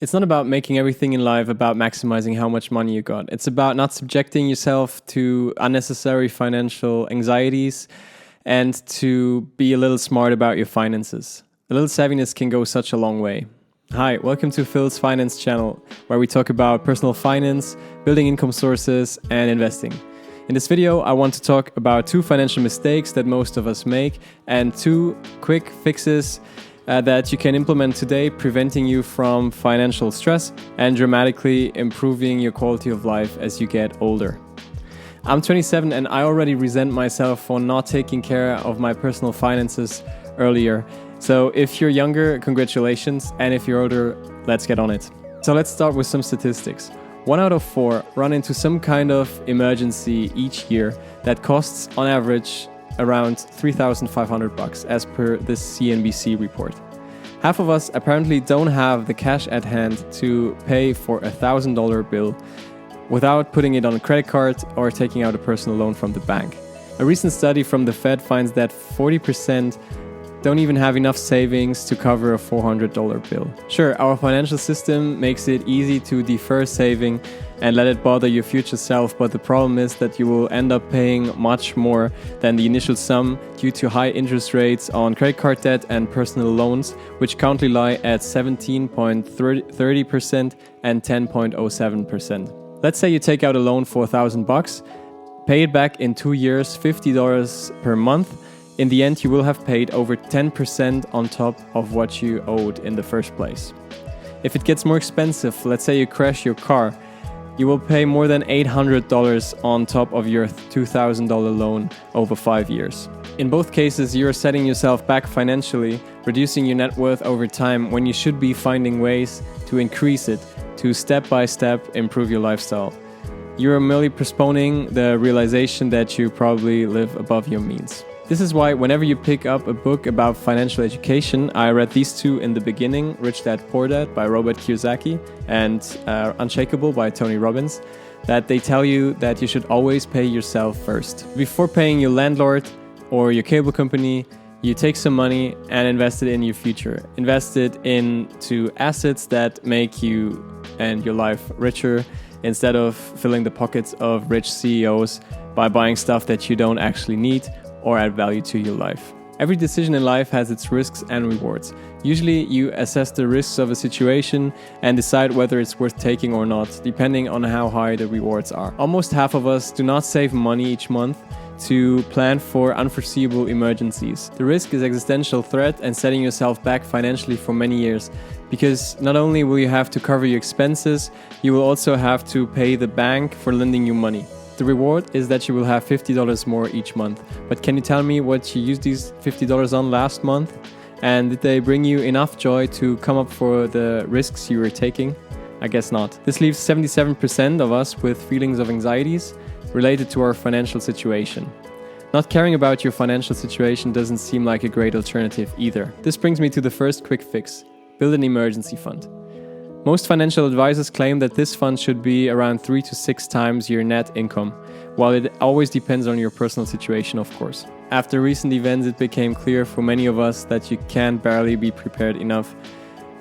It's not about making everything in life about maximizing how much money you got. It's about not subjecting yourself to unnecessary financial anxieties and to be a little smart about your finances. A little savviness can go such a long way. Hi, welcome to Phil's Finance channel, where we talk about personal finance, building income sources, and investing. In this video, I want to talk about 2 financial mistakes that most of us make and 2 quick fixes that you can implement today, preventing you from financial stress and dramatically improving your quality of life as you get older. I'm 27 and I already resent myself for not taking care of my personal finances earlier. So if you're younger, congratulations, and if you're older, let's get on it. So let's start with some statistics. 1 out of 4 run into some kind of emergency each year that costs on average around $3,500 as per this CNBC report. Half of us apparently don't have the cash at hand to pay for a $1,000 bill without putting it on a credit card or taking out a personal loan from the bank. A recent study from the Fed finds that 40% don't even have enough savings to cover a $400 bill. Sure, our financial system makes it easy to defer saving and let it bother your future self, but the problem is that you will end up paying much more than the initial sum due to high interest rates on credit card debt and personal loans, which currently lie at 17.30% and 10.07%. Let's say you take out a loan for $1,000, pay it back in 2 years, $50 per month. In the end, you will have paid over 10% on top of what you owed in the first place. If it gets more expensive, let's say you crash your car, you will pay more than $800 on top of your $2,000 loan over 5 years. In both cases, you're setting yourself back financially, reducing your net worth over time when you should be finding ways to increase it, to step by step improve your lifestyle. You're merely postponing the realization that you probably live above your means. This is why whenever you pick up a book about financial education, I read these 2 in the beginning, Rich Dad Poor Dad by Robert Kiyosaki and Unshakable by Tony Robbins, that they tell you that you should always pay yourself first. Before paying your landlord or your cable company, you take some money and invest it in your future. Invest it into assets that make you and your life richer instead of filling the pockets of rich CEOs by buying stuff that you don't actually need or add value to your life. Every decision in life has its risks and rewards. Usually you assess the risks of a situation and decide whether it's worth taking or not, depending on how high the rewards are. Almost half of us do not save money each month to plan for unforeseeable emergencies. The risk is existential threat and setting yourself back financially for many years, because not only will you have to cover your expenses, you will also have to pay the bank for lending you money. The reward is that you will have $50 more each month. But can you tell me what you used these $50 on last month? And did they bring you enough joy to come up for the risks you were taking? I guess not. This leaves 77% of us with feelings of anxieties related to our financial situation. Not caring about your financial situation doesn't seem like a great alternative either. This brings me to the first quick fix: build an emergency fund. Most financial advisors claim that this fund should be around 3 to 6 times your net income, while it always depends on your personal situation, of course. After recent events, it became clear for many of us that you can barely be prepared enough.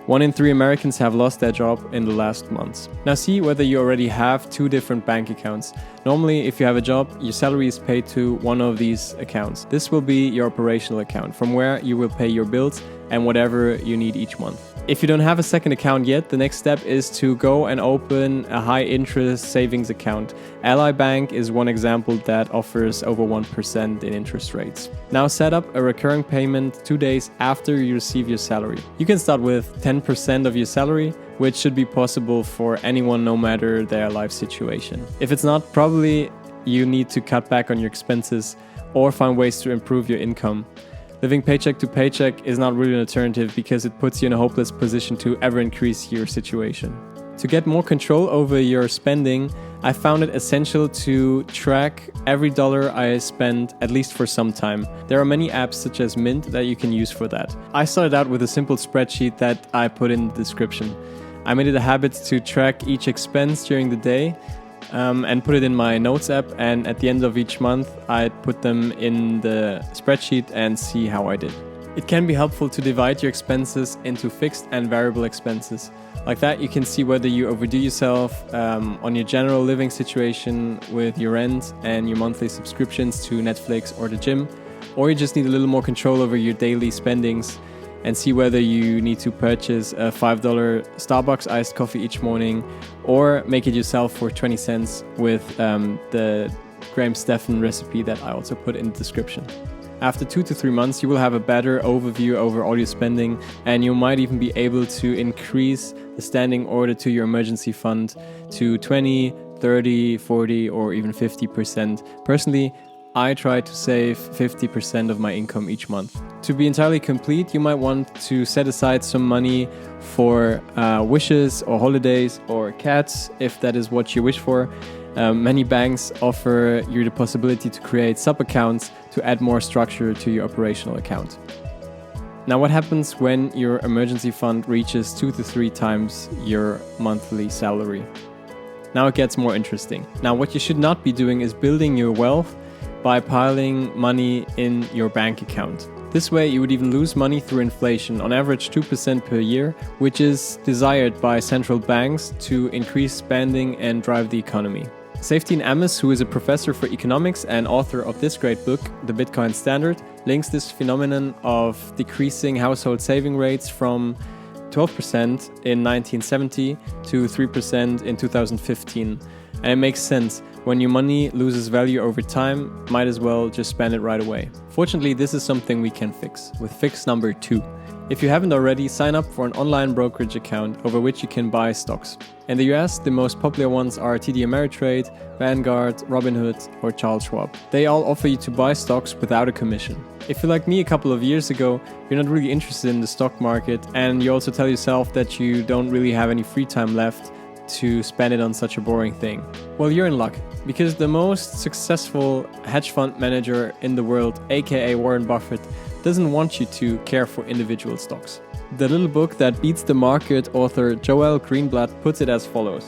1 in 3 Americans have lost their job in the last months. Now see whether you already have 2 different bank accounts. Normally, if you have a job, your salary is paid to one of these accounts. This will be your operational account, from where you will pay your bills and whatever you need each month. If you don't have a second account yet, the next step is to go and open a high-interest savings account. Ally Bank is one example that offers over 1% in interest rates. Now set up a recurring payment 2 days after you receive your salary. You can start with 10% of your salary, which should be possible for anyone no matter their life situation. If it's not, probably you need to cut back on your expenses or find ways to improve your income. Living paycheck to paycheck is not really an alternative because it puts you in a hopeless position to ever increase your situation. To get more control over your spending, I found it essential to track every dollar I spend, at least for some time. There are many apps such as Mint that you can use for that. I started out with a simple spreadsheet that I put in the description. I made it a habit to track each expense during the day and put it in my notes app, and at the end of each month I'd put them in the spreadsheet and see how I did. It can be helpful to divide your expenses into fixed and variable expenses. Like that, you can see whether you overdo yourself on your general living situation with your rent and your monthly subscriptions to Netflix or the gym, or you just need a little more control over your daily spendings and see whether you need to purchase a $5 Starbucks iced coffee each morning or make it yourself for 20 cents with the Graham Stephan recipe that I also put in the description. After 2 to 3 months, you will have a better overview over all your spending, and you might even be able to increase the standing order to your emergency fund to 20, 30, 40, or even 50%. Personally, I try to save 50% of my income each month. To be entirely complete, you might want to set aside some money for wishes or holidays or cats, if that is what you wish for. Many banks offer you the possibility to create sub-accounts to add more structure to your operational account. Now, what happens when your emergency fund reaches 2 to 3 times your monthly salary? Now it gets more interesting. Now, what you should not be doing is building your wealth by piling money in your bank account. This way, you would even lose money through inflation, on average 2% per year, which is desired by central banks to increase spending and drive the economy. Safety Amis, who is a professor for economics and author of this great book, The Bitcoin Standard, links this phenomenon of decreasing household saving rates from 12% in 1970 to 3% in 2015. And it makes sense. When your money loses value over time, might as well just spend it right away. Fortunately, this is something we can fix with fix number 2. If you haven't already, sign up for an online brokerage account over which you can buy stocks. In the US, the most popular ones are TD Ameritrade, Vanguard, Robinhood, or Charles Schwab. They all offer you to buy stocks without a commission. If you're like me a couple of years ago, you're not really interested in the stock market, and you also tell yourself that you don't really have any free time left to spend it on such a boring thing. Well, you're in luck, because the most successful hedge fund manager in the world, aka Warren Buffett, doesn't want you to care for individual stocks. The Little Book That Beats the Market author Joel Greenblatt puts it as follows: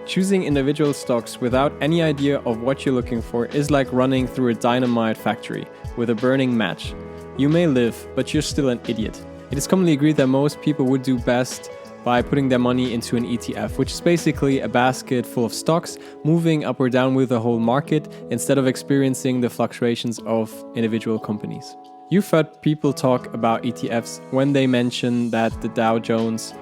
choosing individual stocks without any idea of what you're looking for is like running through a dynamite factory with a burning match. You may live, but you're still an idiot. It is commonly agreed that most people would do best by putting their money into an ETF, which is basically a basket full of stocks moving up or down with the whole market instead of experiencing the fluctuations of individual companies. You've heard people talk about ETFs when they mention that the Dow Jones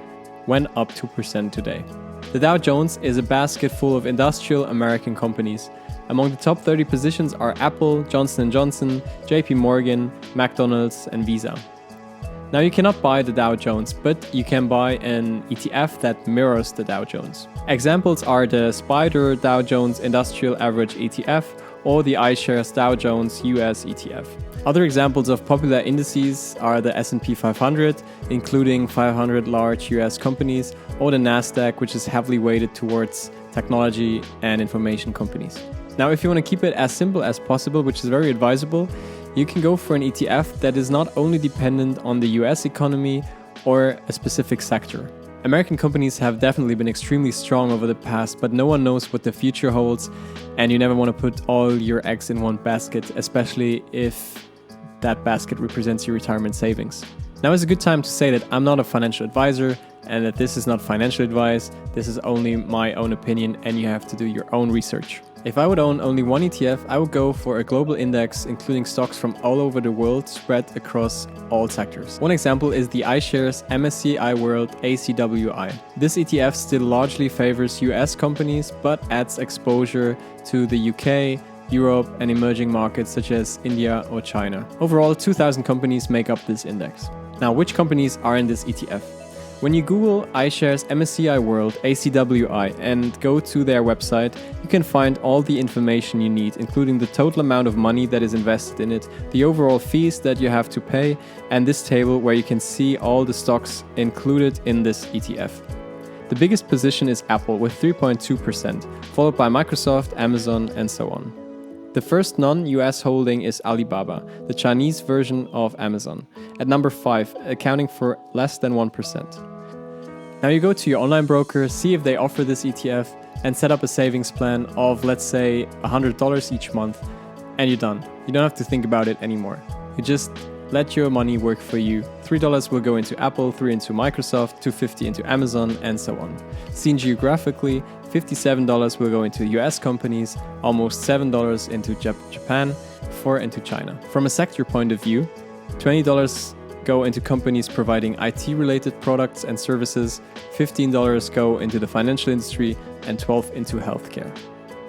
went up 2% today. The Dow Jones is a basket full of industrial American companies. Among the top 30 positions are Apple, Johnson & Johnson, JP Morgan, McDonald's, and Visa. Now, you cannot buy the Dow Jones, but you can buy an ETF that mirrors the Dow Jones. Examples are the Spider Dow Jones Industrial Average ETF or the iShares Dow Jones US ETF. Other examples of popular indices are the S&P 500, including 500 large US companies, or the Nasdaq, which is heavily weighted towards technology and information companies. Now, if you want to keep it as simple as possible, which is very advisable, you can go for an ETF that is not only dependent on the US economy or a specific sector. American companies have definitely been extremely strong over the past, but no one knows what the future holds, and you never want to put all your eggs in one basket, especially if that basket represents your retirement savings. Now is a good time to say that I'm not a financial advisor and that this is not financial advice. This is only my own opinion, and you have to do your own research. If I would own only one ETF, I would go for a global index including stocks from all over the world spread across all sectors. One example is the iShares MSCI World ACWI. This ETF still largely favors US companies but adds exposure to the UK, Europe, and emerging markets such as India or China. Overall, 2,000 companies make up this index. Now, which companies are in this ETF? When you Google iShares MSCI World ACWI and go to their website, you can find all the information you need, including the total amount of money that is invested in it, the overall fees that you have to pay, and this table where you can see all the stocks included in this ETF. The biggest position is Apple with 3.2%, followed by Microsoft, Amazon, and so on. The first non-US holding is Alibaba, the Chinese version of Amazon, at number 5, accounting for less than 1%. Now you go to your online broker, see if they offer this ETF, and set up a savings plan of, let's say, $100 each month, and you're done. You don't have to think about it anymore. You just let your money work for you. $3 will go into Apple, $3 into Microsoft, $2.50 into Amazon, and so on. Seen geographically, $57 will go into US companies, almost $7 into Japan, $4 into China. From a sector point of view, $20 go into companies providing IT-related products and services, $15 go into the financial industry, and $12 into healthcare.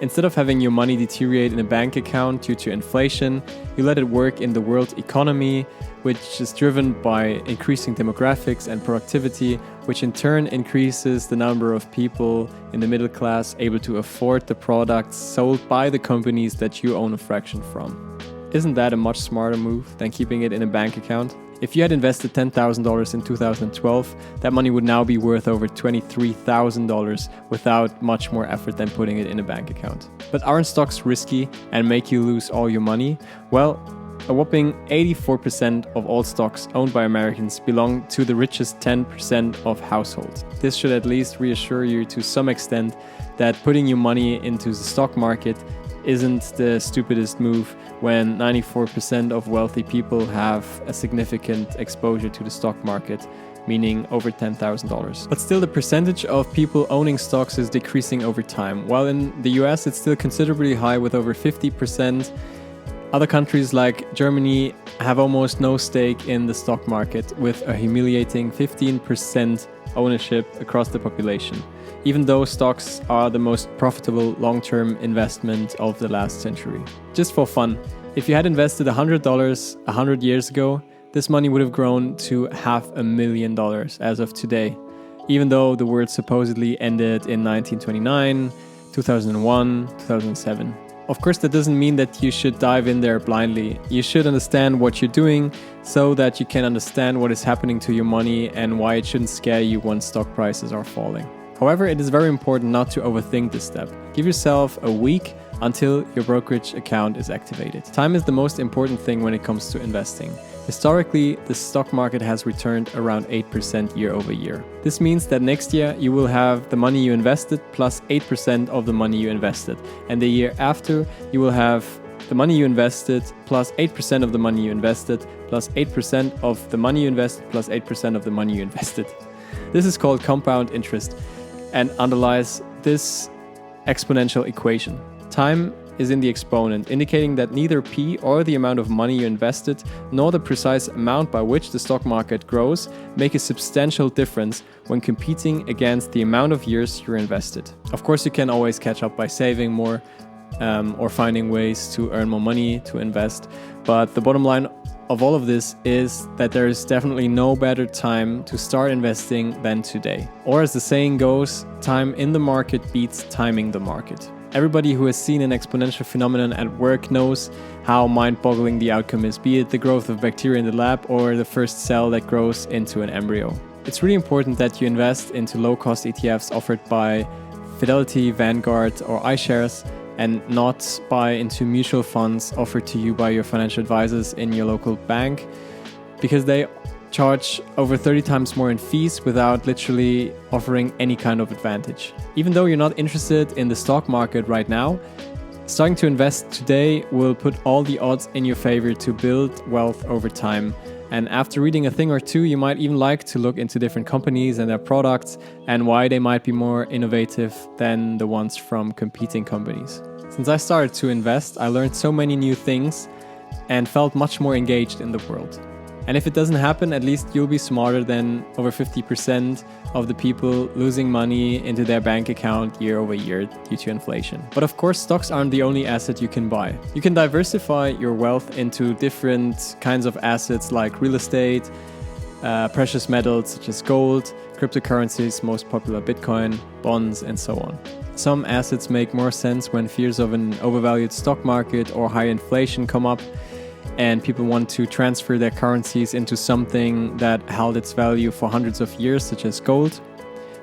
Instead of having your money deteriorate in a bank account due to inflation, you let it work in the world economy, which is driven by increasing demographics and productivity, which in turn increases the number of people in the middle class able to afford the products sold by the companies that you own a fraction from. Isn't that a much smarter move than keeping it in a bank account? If you had invested $10,000 in 2012, that money would now be worth over $23,000 without much more effort than putting it in a bank account. But aren't stocks risky and make you lose all your money? Well, a whopping 84% of all stocks owned by Americans belong to the richest 10% of households. This should at least reassure you to some extent that putting your money into the stock market isn't the stupidest move when 94% of wealthy people have a significant exposure to the stock market, meaning over $10,000. But still, the percentage of people owning stocks is decreasing over time. While in the US it's still considerably high with over 50%, other countries like Germany have almost no stake in the stock market with a humiliating 15% ownership across the population, even though stocks are the most profitable long-term investment of the last century. Just for fun, if you had invested $100 100 years ago, this money would have grown to $500,000 as of today, even though the world supposedly ended in 1929, 2001, 2007. Of course, that doesn't mean that you should dive in there blindly. You should understand what you're doing so that you can understand what is happening to your money and why it shouldn't scare you when stock prices are falling. However, it is very important not to overthink this step. Give yourself a week until your brokerage account is activated. Time is the most important thing when it comes to investing. Historically, the stock market has returned around 8% year over year. This means that next year you will have the money you invested plus 8% of the money you invested. And the year after, you will have the money you invested plus 8% of the money you invested plus 8% of the money you invested plus 8% of the money you invested. This is called compound interest and underlies this exponential equation. Time is in the exponent, indicating that neither P or the amount of money you invested, nor the precise amount by which the stock market grows, make a substantial difference when competing against the amount of years you're invested. Of course, you can always catch up by saving more or finding ways to earn more money to invest, but the bottom line of all of this is that there is definitely no better time to start investing than today. Or as the saying goes, time in the market beats timing the market. Everybody who has seen an exponential phenomenon at work knows how mind-boggling the outcome is, be it the growth of bacteria in the lab or the first cell that grows into an embryo. It's really important that you invest into low-cost ETFs offered by Fidelity, Vanguard, or iShares, and not buy into mutual funds offered to you by your financial advisors in your local bank, because they charge over 30 times more in fees without literally offering any kind of advantage. Even though you're not interested in the stock market right now, starting to invest today will put all the odds in your favor to build wealth over time. And after reading a thing or two, you might even like to look into different companies and their products and why they might be more innovative than the ones from competing companies. Since I started to invest, I learned so many new things and felt much more engaged in the world. And if it doesn't happen, at least you'll be smarter than over 50% of the people losing money into their bank account year over year due to inflation. But of course, stocks aren't the only asset you can buy. You can diversify your wealth into different kinds of assets like real estate, precious metals such as gold, cryptocurrencies, most popular Bitcoin, bonds, and so on. Some assets make more sense when fears of an overvalued stock market or high inflation come up, and people want to transfer their currencies into something that held its value for hundreds of years, such as gold.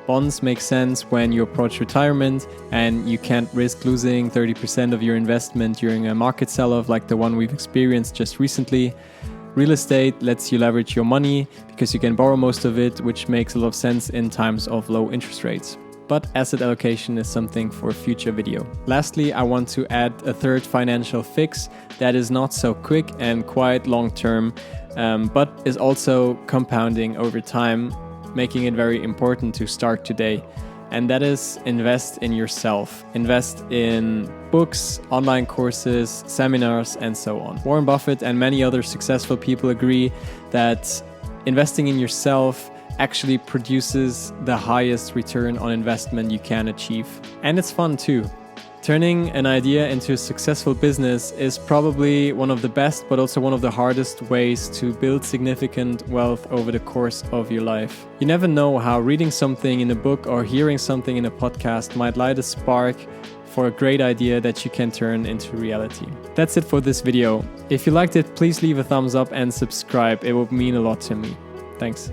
Bonds make sense when you approach retirement and you can't risk losing 30% of your investment during a market sell-off like the one we've experienced just recently. Real estate lets you leverage your money because you can borrow most of it, which makes a lot of sense in times of low interest rates. But asset allocation is something for a future video. Lastly, I want to add a third financial fix that is not so quick and quite long-term, but is also compounding over time, making it very important to start today. And that is invest in yourself. Invest in books, online courses, seminars, and so on. Warren Buffett and many other successful people agree that investing in yourself actually produces the highest return on investment you can achieve. And it's fun too. Turning an idea into a successful business is probably one of the best, but also one of the hardest ways to build significant wealth over the course of your life. You never know how reading something in a book or hearing something in a podcast might light a spark for a great idea that you can turn into reality. That's it for this video. If you liked it, please leave a thumbs up and subscribe. It would mean a lot to me. Thanks.